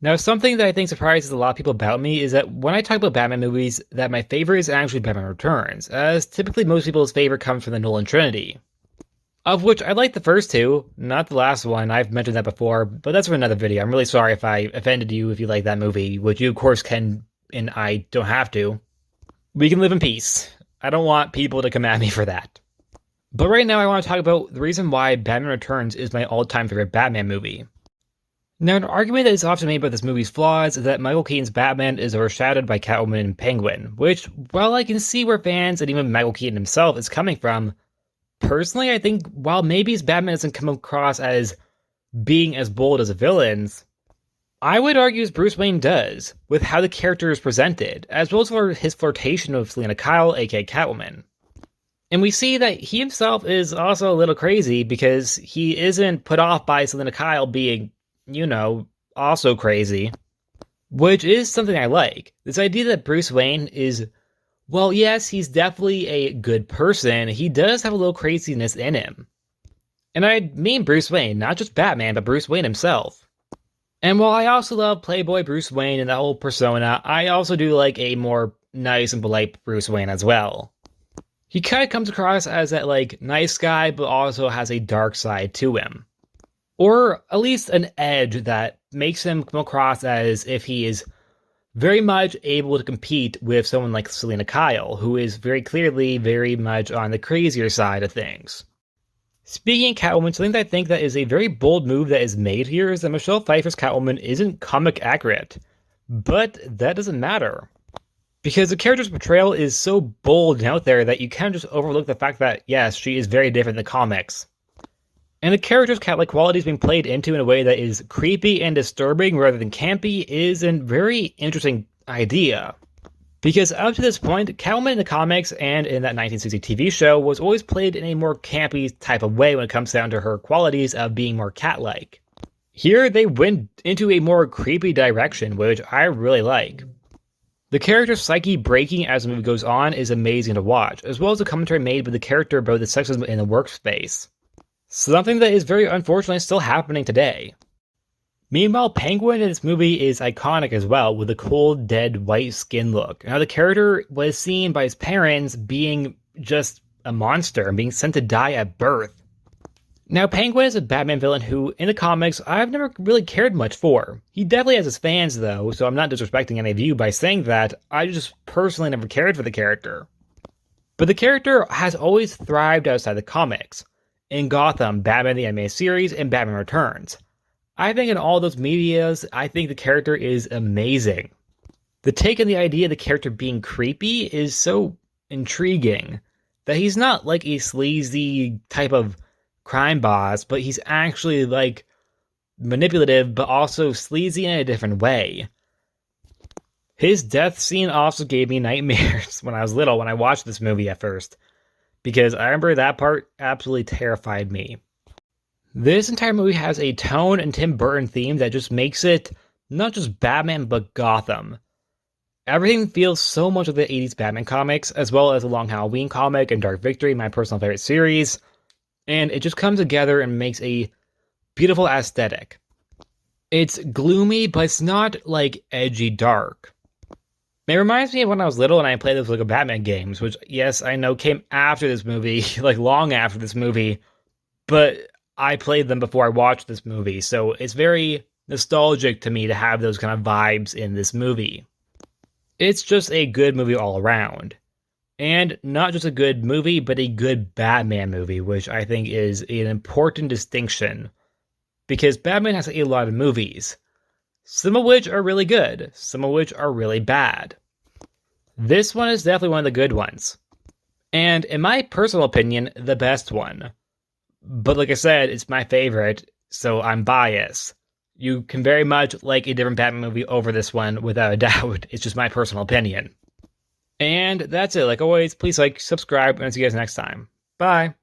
Now, something that I think surprises a lot of people about me is that when I talk about Batman movies, that my favorite is actually Batman Returns, as typically most people's favorite comes from the Nolan trinity. Of which I like the first two, not the last one. I've mentioned that before, but that's for another video. I'm really sorry if I offended you if you like that movie, which you of course can, and I don't have to. We can live in peace. I don't want people to come at me for that. But right now I want to talk about the reason why Batman Returns is my all-time favorite Batman movie. Now, an argument that is often made about this movie's flaws is that Michael Keaton's Batman is overshadowed by Catwoman and Penguin, which, while I can see where fans and even Michael Keaton himself is coming from, personally I think while maybe his Batman doesn't come across as being as bold as the villains, I would argue his Bruce Wayne does, with how the character is presented, as well as for his flirtation with Selina Kyle AKA Catwoman. And we see that he himself is also a little crazy because he isn't put off by Selina Kyle being, also crazy. Which is something I like. This idea that Bruce Wayne is, well, yes, he's definitely a good person. He does have a little craziness in him. And I mean Bruce Wayne, not just Batman, but Bruce Wayne himself. And while I also love Playboy Bruce Wayne and that whole persona, I also do like a more nice and polite Bruce Wayne as well. He kind of comes across as that, nice guy, but also has a dark side to him. Or at least an edge that makes him come across as if he is very much able to compete with someone like Selina Kyle, who is very clearly very much on the crazier side of things. Speaking of Catwoman, something that I think that is a very bold move that is made here is that Michelle Pfeiffer's Catwoman isn't comic accurate. But that doesn't matter. Because the character's portrayal is so bold and out there that you can't just overlook the fact that, yes, she is very different in the comics. And the character's cat-like qualities being played into in a way that is creepy and disturbing rather than campy is a very interesting idea. Because up to this point, Catwoman in the comics and in that 1960 TV show was always played in a more campy type of way when it comes down to her qualities of being more cat-like. Here, they went into a more creepy direction, which I really like. The character's psyche breaking as the movie goes on is amazing to watch, as well as the commentary made by the character about the sexism in the workspace. Something that is very unfortunately still happening today. Meanwhile, Penguin in this movie is iconic as well, with a cold, dead, white skin look. Now, the character was seen by his parents being just a monster and being sent to die at birth. Now, Penguin is a Batman villain who, in the comics, I've never really cared much for. He definitely has his fans, though, so I'm not disrespecting any of you by saying that. I just personally never cared for the character. But the character has always thrived outside the comics. In Gotham, Batman the Animated Series, and Batman Returns. I think in all those medias, I think the character is amazing. The take on the idea of the character being creepy is so intriguing that he's not like a sleazy type of crime boss, but he's actually manipulative, but also sleazy in a different way. His death scene also gave me nightmares when I was little, when I watched this movie at first. Because I remember that part absolutely terrified me. This entire movie has a tone and Tim Burton theme that just makes it not just Batman, but Gotham. Everything feels so much like the 80s Batman comics, as well as the Long Halloween comic and Dark Victory, my personal favorite series. And it just comes together and makes a beautiful aesthetic. It's gloomy, but it's not edgy dark. It reminds me of when I was little and I played those Lego Batman games, which, yes, I know came after this movie, long after this movie, but I played them before I watched this movie, so it's very nostalgic to me to have those kind of vibes in this movie. It's just a good movie all around. And not just a good movie, but a good Batman movie, which I think is an important distinction. Because Batman has a lot of movies. Some of which are really good, some of which are really bad. This one is definitely one of the good ones. And in my personal opinion, the best one. But like I said, it's my favorite, so I'm biased. You can very much like a different Batman movie over this one, without a doubt. It's just my personal opinion. And that's it. Like always, please subscribe, and I'll see you guys next time. Bye!